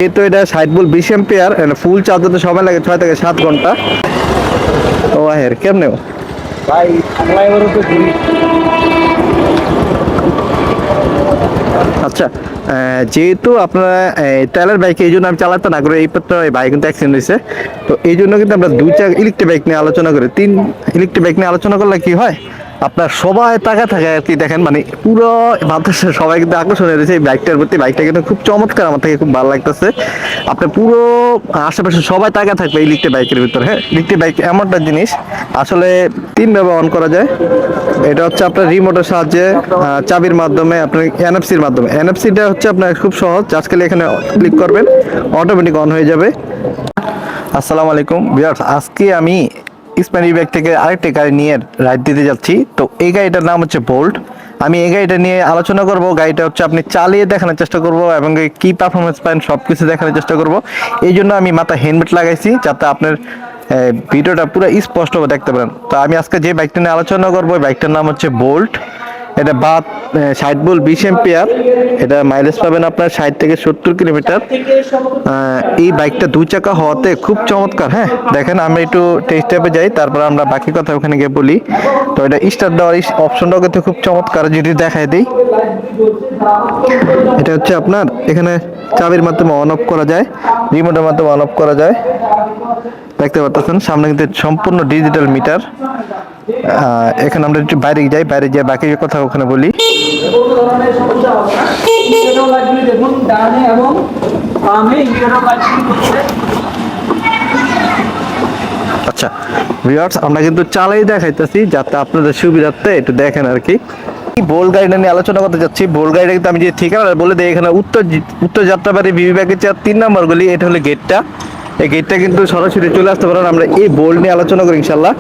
যেহেতু এটা 60 volt 20 ampere, full charge হতে সময় লাগে 6 থেকে 7 ঘন্টা। ও আহের কেমনে ভাই ফ্লাইওভার তো ঘুরি। আচ্ছা, যেহেতু আপনারা তেলের বাইক এই জন্য আমি চালাতে না করে এই পত্র এই বাইক কিন্তু অ্যাক্সিডেন্ট হয়েছে। তো এই জন্য কিন্তু আমরা দুই চার ইলেকট্রিক বাইক নিয়ে আলোচনা করি। তিন ইলেকট্রিক বাইক নিয়ে আলোচনা করলে কি হয়, আপনার সবাই টাকা থাকে আর কি। দেখেন মানে পুরো বাতাসে সবাই কিন্তু আকর্ষণ হয়েছে এই বাইকটার প্রতি। বাইকটা কিন্তু খুব চমৎকার, আমার থেকে খুব ভালো লাগতেছে। আপনার পুরো আশেপাশে সবাই টাকা থাকবে ইলেকট্রিক বাইকের ভিতরে। হ্যাঁ, ইলেকট্রিক বাইক এমন একটা জিনিস আসলে তিনভাবে অন করা যায়। এটা হচ্ছে আপনার রিমোটের সাহায্যে, চাবির মাধ্যমে, আপনার এনএফসির মাধ্যমে। এনএফসিটা হচ্ছে আপনার খুব সহজ, জাস্ট খালি এখানে ক্লিক করবেন, অটোমেটিক অন হয়ে যাবে। আসসালামু আলাইকুম ভিউয়ার্স, আজকে আমি ইসমাইলি ব্যাগ থেকে আরেকটি গাড়ি নিয়ে রাইড দিতে যাচ্ছি। তো এই গাড়িটার নাম হচ্ছে বোল্ট। আমি এই গাড়িটা নিয়ে আলোচনা করব। গাড়িটা হচ্ছে আপনি চালিয়ে দেখানোর চেষ্টা করব এবং কি পারফরমেন্স পান সব কিছু দেখানোর চেষ্টা করব। এই জন্য আমি মাথায় হেলমেট লাগাইছি, যাতে আপনার ভিডিওটা পুরো স্পষ্টভাবে দেখতে পারেন। তো আমি আজকে যে বাইকটা নিয়ে আলোচনা করবো, ওই বাইকটার নাম হচ্ছে বোল্ট। এটা 60 ভোল্ট 20 অ্যাম্পিয়ার। এটা মাইলেজ পাবেন আপনার 60 থেকে 70 কিলোমিটার। এই বাইকটা দুই চাকা হওয়াতে খুব চমৎকার। হ্যাঁ, দেখেন আমরা একটু টেস্ট ট্যাপে যাই, তারপর আমরা বাকি কথা ওখানে গিয়ে বলি। তো এটা স্টার্ট দেওয়ার অপশনটাও কিন্তু খুব চমৎকার, যদি দেখায় দিই। এটা হচ্ছে আপনার এখানে চাবির মাধ্যমে অন অফ করা যায়, রিমোটের মাধ্যমে অন অফ করা যায়। দেখতে পাচ্ছেন সামনে কিন্তু সম্পূর্ণ ডিজিটাল মিটার। এখানে আমরা একটু বাইরে যাই, বাইরে গিয়ে বাকি কথা ওখানে বলি। কোনো ধরনের সমস্যা হবে না। ইন্ডিকেটর লাইটগুলি দেখুন, ডানে এবং বামে ইন্ডিকেটর লাইটগুলি করছে। আচ্ছা ভিউয়ার্স, আমরা কিন্তু চালাই দেখাইতেছি যাতে আপনাদের সুবিধার্থে একটু দেখেন আর কি। বোল্ট গাড়িটা নিয়ে আলোচনা করতে যাচ্ছি। বোল্ট গাড়িটা কিন্তু আমি যে ঠিকানা বলে দিই, এখানে উত্তর যাত্রাবাড়ি বিবি ব্যাগের 3 নম্বর গলি, এটা হলো গেটটা। এই গেটটা কিন্তু সরাসরি চলে আসতে পারেন। আমরা এই বোল্ট নিয়ে আলোচনা করি ইনশাল্লাহ।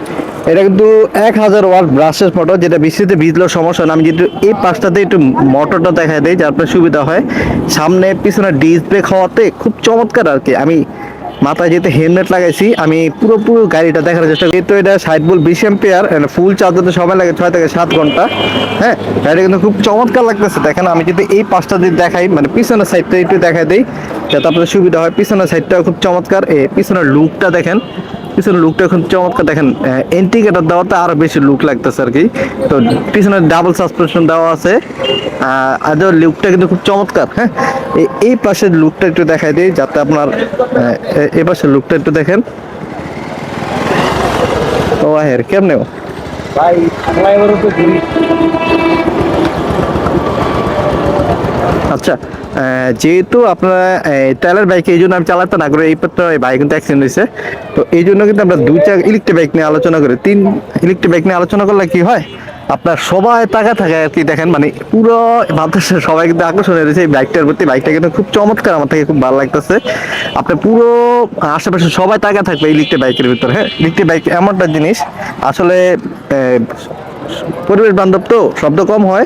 এটা কিন্তু 1000 ওয়াট ব্রাশেস মোটর, যেটা বৃষ্টিতে ভিজলেও সমস্যা না। আমি যেহেতু এই পাশটাতে একটু মোটরটা দেখাই দিই, যার আপনার সুবিধা হয়। সামনে পিছনে ডিস্ক ব্রেক হওয়াতে খুব চমৎকার আর কি। আমি মাথায় যেতে হেলমেট লাগাইছি, আমি পুরো গাড়িটা দেখার চেষ্টা করি। তো এটা 60 ভোল্ট 20 অ্যাম্পিয়ার, ফুল চার্জ হতে সময় লাগে 6 থেকে 7 ঘন্টা। হ্যাঁ, গাড়িটা কিন্তু খুব চমৎকার লাগতেছে। দেখেন আমি যদি এই পাশটা দিয়ে দেখাই, মানে পিছনের সাইডটা একটু দেখাই দিই যাতে আপনাদের সুবিধা হয়। পিছনের সাইডটাও খুব চমৎকার। পিছনের লুকটা দেখেন, পিছনের লুকটা খুব চমৎকার। দেখেন ইন্ডিকেটর দেওয়াতে আরো বেশি লুক লাগতেছে আর কি। তো পিছনে ডাবল সাসপেনশন দেওয়া আছে, আর লুকটা কিন্তু খুব চমৎকার। হ্যাঁ, এই পাশের লুকটা একটু দেখাই দিই যাতে আপনার এই পাশের লুকটা একটু দেখেন। ও আহের কেমনে ভাই ফ্লাইওভার তো ঘুরি। আচ্ছা, যেহেতু আপনারা তেলের বাইক এই জন্য আমি চালাতে না করে এই পত্র এই বাইক কিন্তু অ্যাক্সিডেন্ট হয়েছে। তো এই জন্য কিন্তু আমরা দুই চার ইলেকট্রিক বাইক নিয়ে আলোচনা করি। তিন ইলেকট্রিক বাইক নিয়ে আলোচনা করলে কি হয়, আপনার সবাই টাকা থাকে আর কি। দেখেন মানে পুরো বাতাসে সবাই কিন্তু আকর্ষণ হয়েছে এই বাইকটার প্রতি। বাইকটা কিন্তু খুব চমৎকার, আমার থেকে খুব ভালো লাগতেছে। আপনার পুরো আশেপাশে সবাই টাকা থাকবে ইলেকট্রিক বাইকের ভিতরে। হ্যাঁ, ইলেকট্রিক বাইক এমন একটা জিনিস আসলে পরিবেশ বান্ধব, তো শব্দ কম হয়,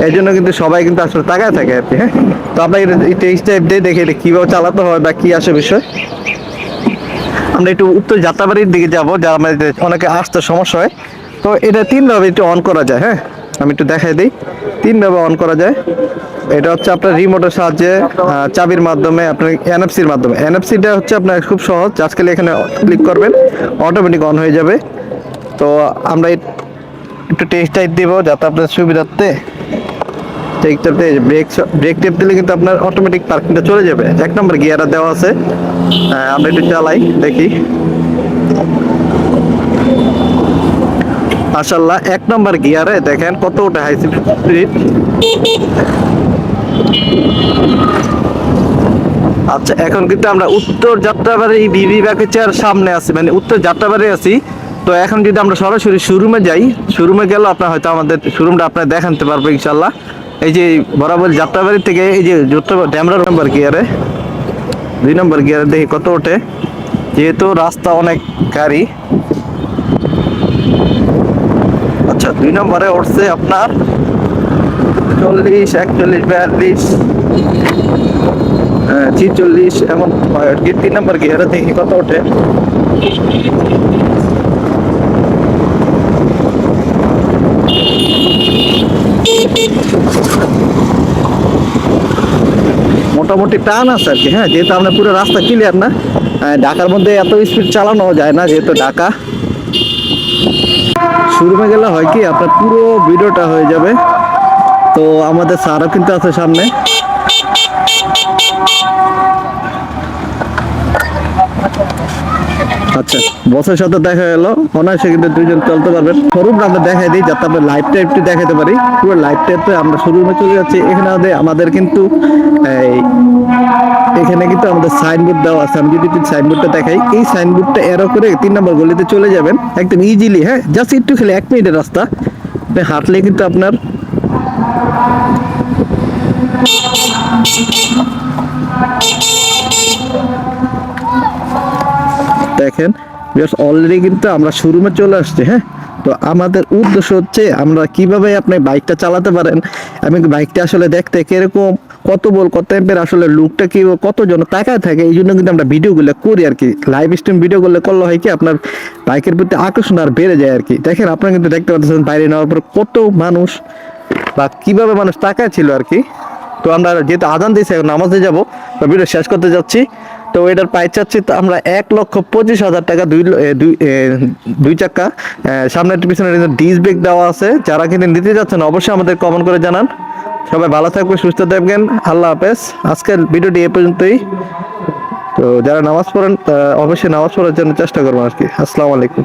এই জন্য কিন্তু সবাই কিন্তু আসলে তাকায় থাকে আর কি। হ্যাঁ, তো আমরা এই স্টেপ দিয়ে দেখে এটা কিভাবে চালাতে হয় বা কি আসে বিষয়। আমরা একটু উত্তর যাত্রাবাড়ির দিকে যাবো, যার আমাদের অনেকে আসতে সমস্যা হয়। তো এটা 3ভাবে একটু অন করা যায়। হ্যাঁ, আমি একটু দেখাই দিই। 3ভাবে অন করা যায়। এটা হচ্ছে আপনার রিমোটের সাহায্যে, চাবির মাধ্যমে, আপনার এনএফসির মাধ্যমে। এনএফসিটা হচ্ছে আপনার খুব সহজ, জাস্ট খালি এখানে ক্লিক করবেন, অটোমেটিক অন হয়ে যাবে। তো আমরা একটু টেস্ট টাইট দিব যাতে আপনার সুবিধার্থে। টেকটাতে ব্রেক ব্রেক টেপ দিলে কিন্তু আপনার অটোমেটিক পার্কিংটা চলে যাবে। 1 নম্বর গিয়ার দেওয়া আছে। আমরা একটু চালাই দেখি। মাশাআল্লাহ, 1 নম্বর গিয়ারে দেখেন কত ওটা হাই স্পিড। আচ্ছা, এখন কিন্তু আমরা উত্তর যাত্রাবাড়ি বিবি ব্যাগের সামনে আছি, মানে উত্তর যাত্রাবাড়ি আছি। তো এখন যদি আমরা সরাসরি শোরুমে যাই, শোরুমে গেলে আপনার হয়তো আমাদের শোরুমটা আপনার দেখাতে পারবো ইনশাল্লাহ। এই যে বরাবর যাত্রাবাড়ি থেকে এই যে ড্যামরা নম্বর গিয়ারে, 2 নম্বর গিয়ারে দেখি কত ওঠে, যেহেতু রাস্তা অনেক গাড়ি। আচ্ছা, 2 নম্বরে উঠছে আপনার 40, 41, 42, 46 এমন হয় আর কি। 3 নম্বর গিয়ারে দেখি কত ওঠে। মোটামুটি টান আছে আর কি। হ্যাঁ, যেহেতু আমরা পুরো রাস্তা ক্লিয়ার না, ঢাকার মধ্যে এত স্পিড চালানো যায় না, যেহেতু ঢাকা শোরুমে গেলে হয় কি আপনার পুরো ভিডিওটা হয়ে যাবে। তো আমাদের স্যারও কিন্তু আছে সামনে। আচ্ছা, বসের সাথে দেখা গেলো, অনায়াসে কিন্তু দুইজন চলতে পারবেন। শোরুমটা আমরা দেখাই দিই যাতে আমরা লাইভটা একটু দেখাতে পারি। পুরো লাইভটাতে আমরা শোরুমে চলে যাচ্ছি। এখানে আমাদের কিন্তু এখানে কিন্তু আমাদের সাইনবোর্ড দেওয়া আছে। আমি যদি সাইনবোর্ডটা দেখাই, এই সাইনবোর্ডটা এরো করে 3 নম্বর গলিতে চলে যাবেন একদম ইজিলি। হ্যাঁ, জাস্ট একটু খেলে 1 মিনিটের রাস্তা, আপনি হাঁটলে কিন্তু আপনার দেখেন অলরেডি কিন্তু আমরা শোরুমে চলে আসছি। হ্যাঁ, তো আমাদের উদ্দেশ্য হচ্ছে আমরা কিভাবে আপনি বাইকটা চালাতে পারেন, আমি বাইকটা আসলে দেখতে কিরকম, কত বল কত এম্পের, আসলে লুকটা কি কতজন তাকায় থাকে, এই জন্য কিন্তু আমরা ভিডিওগুলো করি আর কি। লাইভ স্ট্রিম ভিডিওগুলো করলে হয় কি আপনার বাইকের প্রতি আকর্ষণ আর বেড়ে যায় আর কি। দেখেন আপনারা কিন্তু দেখতে পাচ্ছেন বাইরে নেওয়ার পর কত মানুষ বা কিভাবে মানুষ তাকায় ছিল আর কি। তো আমরা যেহেতু আজান দিয়েছি এখন নামাজে যাবো, তো ভিডিও শেষ করতে যাচ্ছি। তো এটার প্রাইস চাচ্ছি তো আমরা 1,25,000 টাকা, দুই চাকা, সামনের পিছনে ডিস ব্রেক দেওয়া আছে। যারা কিন্তু নিতে যাচ্ছেন অবশ্যই আমাদের কমেন্ট করে জানান। সবাই ভালো থাকবেন, সুস্থ থাকবেন, আল্লাহ হাফেজ। আজকের ভিডিওটি এ পর্যন্তই। তো যারা নামাজ পড়েন অবশ্যই নামাজ পড়ার জন্য চেষ্টা করবেন আর কি। আসসালামু আলাইকুম।